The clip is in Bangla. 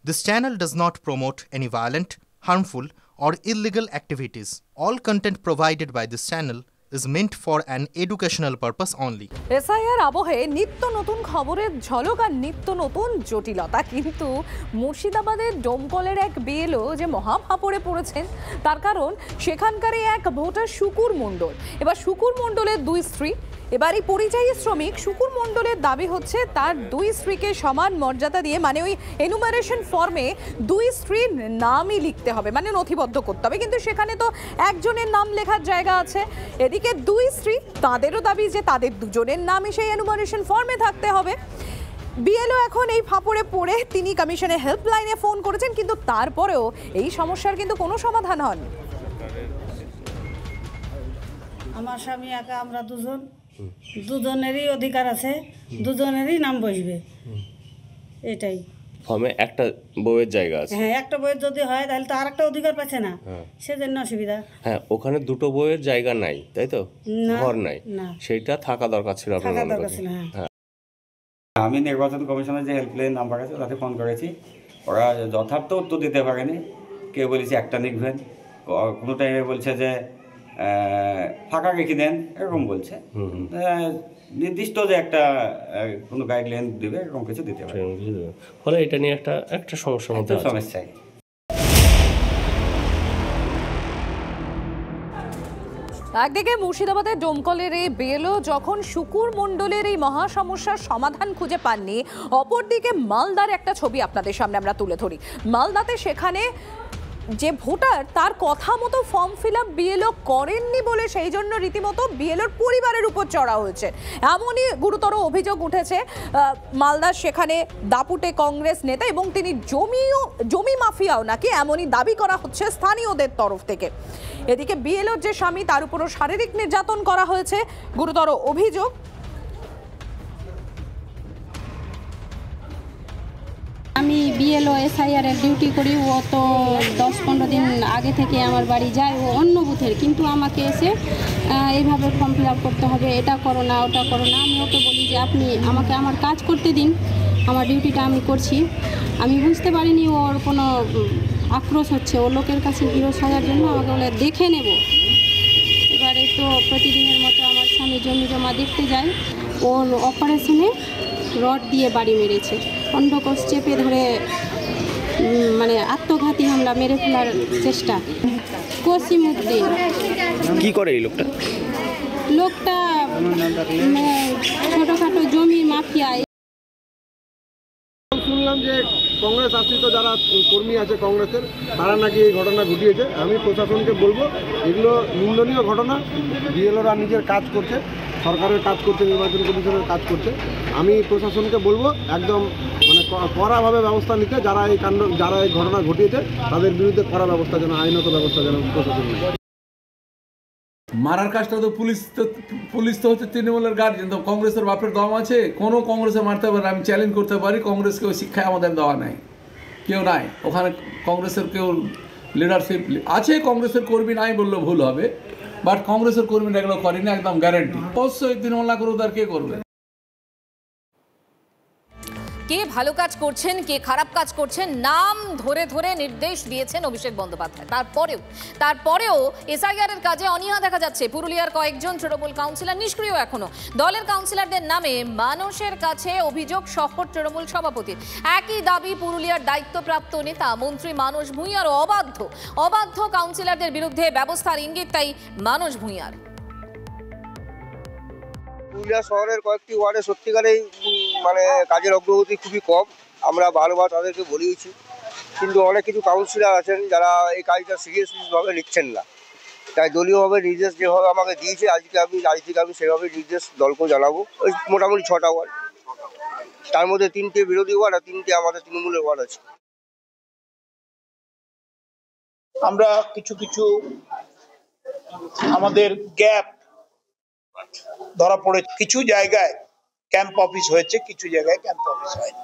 This channel does not promote any violent, harmful, or illegal activities. All content provided by this channel is meant for an educational purpose only. SIR আবহে নিত্য নতুন খবরের ঝলক আর নিত্য নতুন জটিলতা, কিন্তু মুর্শিদাবাদের ডোমকলের এক বিএলও যে মহাফাপড়ে পড়েছেন তার কারণ সেখানকার এক ভোটার শুকুর মণ্ডল। এবার শুকুর মণ্ডলের দুই স্ত্রী, এবার এই পরিযায়ী শ্রমিক শুকুর মণ্ডলের দাবি হচ্ছে তার দুই স্ত্রীকে সমান মর্যাদা দিয়ে, মানে ওই এনুমারেশন ফর্মে দুই স্ত্রীর নামই লিখতে হবে, মানে নথিবদ্ধ করতে হবে, কিন্তু সেখানে তো একজনের নাম লেখার জায়গা আছে। এদিকে দুই স্ত্রী, তাদেরও দাবি যে তাদের দুজনের নামই সেই এনুমারেশন ফর্মে থাকতে হবে। বিএলও এখন এই ফাঁপড়ে পড়ে তিনি কমিশনের হেল্পলাইনে ফোন করেছেন, কিন্তু তারপরেও এই সমস্যার কিন্তু কোনো সমাধান হয়নি। আমার স্বামী একা, আমরা দুজনেরই অধিকার আছে, দুজনেরই নাম বসবে, এটাই। ফর্মে একটা বইয়ের জায়গা আছে, হ্যাঁ, একটা বইয়ের যদি হয় তাহলে তো আরেকটা অধিকার পাচ্ছে না, সেজন্য অসুবিধা। হ্যাঁ, ওখানে দুটো বইয়ের জায়গা নাই, তাই তো, ঘর নাই, সেইটা থাকা দরকার ছিল, থাকা দরকার ছিল। হ্যাঁ, আমি নির্বাচন কমিশনের যে হেল্পলাইন নাম্বার আছে তাতে ফোন করেছি, ওরা যথার্থ উত্তর দিতে পারেনি। কেউ বলেছে একটা লিখবেন, কোনো টাইমে বলছে যে ফাঁকা রেখে দেন, এরকম বলছে। নির্দিষ্ট যে একটা কোনো গাইডলাইন দেবে, এরকম কিছু দিতে পারে, ফলে এটা নিয়ে একটা সমস্যার মধ্যে সমস্যায়। একদিকে মুর্শিদাবাদের ডোমকলের এই বিএলও যখন শুকুর মণ্ডলের এই মহা সমস্যার সমাধান খুঁজে পাননি, অপরদিকে মালদার একটা ছবি আপনাদের সামনে আমরা তুলে ধরি। মালদাতে সেখানে যে ভোটার তার কথা মতো ফর্ম ফিল আপ বিএলও করেননি বলে সেই জন্য রীতিমতো বিএলওর পরিবারের উপর চড়া হয়েছে, এমনই গুরুতর অভিযোগ উঠেছে। মালদার সেখানে দাপুটে কংগ্রেস নেতা এবং তিনি জমি মাফিয়াও নাকি, এমনই দাবি করা হচ্ছে স্থানীয়দের তরফ থেকে। এদিকে বিএলওর যে স্বামী, তার উপরও শারীরিক নির্যাতন করা হয়েছে, গুরুতর অভিযোগ। আমি বিএলও এসআইআর এর ডিউটি করি, ও তো 10-15 দিন আগে থেকে আমার বাড়ি যায়, ও অন্য বুথের, কিন্তু আমাকে এসে এইভাবে ফর্ম ফিল আপ করতে হবে, এটা করো না ওটা করো না। আমি ওকে বলি যে আপনি আমাকে আমার কাজ করতে দিন, আমার ডিউটিটা আমি করছি। আমি বুঝতে পারিনি ওর কোনো আক্রোশ হচ্ছে, ও লোকের কাছে বিরোধ হওয়ার জন্য আমাকে বলে দেখে নেব। এবারে তো প্রতিদিনের মতো আমার স্বামী জমি জমা দেখতে যায়, ওর অপারেশনে রড দিয়ে বাড়ি মেরেছে, অন্ডকোষ চেপে ধরে মানে আত্মঘাতী হামলা, মেরে ফেলার চেষ্টা। কসিমউদ্দিন। কি করে এই লোকটা ছোটোখাটো জমি মাফিয়া। শুনলাম যে কংগ্রেস আশ্রিত যারা কর্মী আছে কংগ্রেসের, তারা নাকি এই ঘটনা ঘটিয়েছে। আমি প্রশাসনকে বলবো এগুলো নিন্দনীয় ঘটনা। বিএলওরা নিজের কাজ করছে, সরকারের কাজ করছে, নির্বাচন কমিশনের কাজ করছে। আমি প্রশাসনকে বলবো একদম মানে কড়াভাবে ব্যবস্থা নিতে, যারা এই ঘটনা ঘটিয়েছে তাদের বিরুদ্ধে কড়া ব্যবস্থা যেন, আইনত ব্যবস্থা যেন প্রশাসন নেয়। মারার কাজটা তো পুলিশ তো হচ্ছে তৃণমূলের গার্জেন, তো কংগ্রেসের বাপের দম আছে? কোনো কংগ্রেসে মারতে পারে, আমি চ্যালেঞ্জ করতে পারি। কংগ্রেসকে ওই শিক্ষায় আমাদের দেওয়া নাই, কেউ নাই ওখানে। কংগ্রেসের কেউ লিডারশিপ আছে, কংগ্রেসের কর্মী নাই বললে ভুল হবে, বাট কংগ্রেসের কর্মীরা এগুলো করেনি, একদম গ্যারেন্টি। অবশ্যই তৃণমূল না করুক, আর কে করবে? কে ভালো কাজ করছেন, কে খারাপ কাজ করছেন, নাম ধরে ধরে নির্দেশ দিয়েছেন অভিষেক বন্দ্যোপাধ্যায়। তারপরেও এসআইআর এর কাজে অনীহা দেখা যাচ্ছে। পুরুলিয়ার কয়েকজন তৃণমূল কাউন্সিলর নিষ্ক্রিয় এখনো। দলের কাউন্সিলরদের নামে মানুষের কাছে অভিযোগ শহর তৃণমূল সভাপতির। একই দাবি পুরুলিয়ার দায়িত্বপ্রাপ্ত নেতা মন্ত্রী মানস ভূঁইয়ার। অবাধ্য কাউন্সিলরদের বিরুদ্ধে ব্যবস্থার ইঙ্গিত তাই মানস ভূঁইয়ার। পুরুলিয়া শহরের কয়েকটি ওয়ার্ডে সত্যিকারেই মানে কাজের অগ্রগতি খুবই কম। আমরা বারবার তাদেরকে বলিয়েছি, কিন্তু অনেক কিছু কাউন্সিলর আছেন যারা এই কাজটা সিরিয়াসলিভাবে নিচ্ছেন না। তাই দলীয়ভাবে নির্দেশ যেভাবে আমাকে দিয়েছে, আজ থেকে আমি সেভাবে নির্দেশ দলকেও জানাবো। ওই মোটামুটি 6টা ওয়ার্ড, তার মধ্যে 3টে বিরোধী ওয়ার্ড আর 3টে আমাদের তৃণমূলের ওয়ার্ড আছে। আমরা কিছু আমাদের গ্যাপ ধরা পড়ে, কিছু জায়গায় ক্যাম্প অফিস হয়েছে, কিছু জায়গায় ক্যাম্প অফিস হয়নি।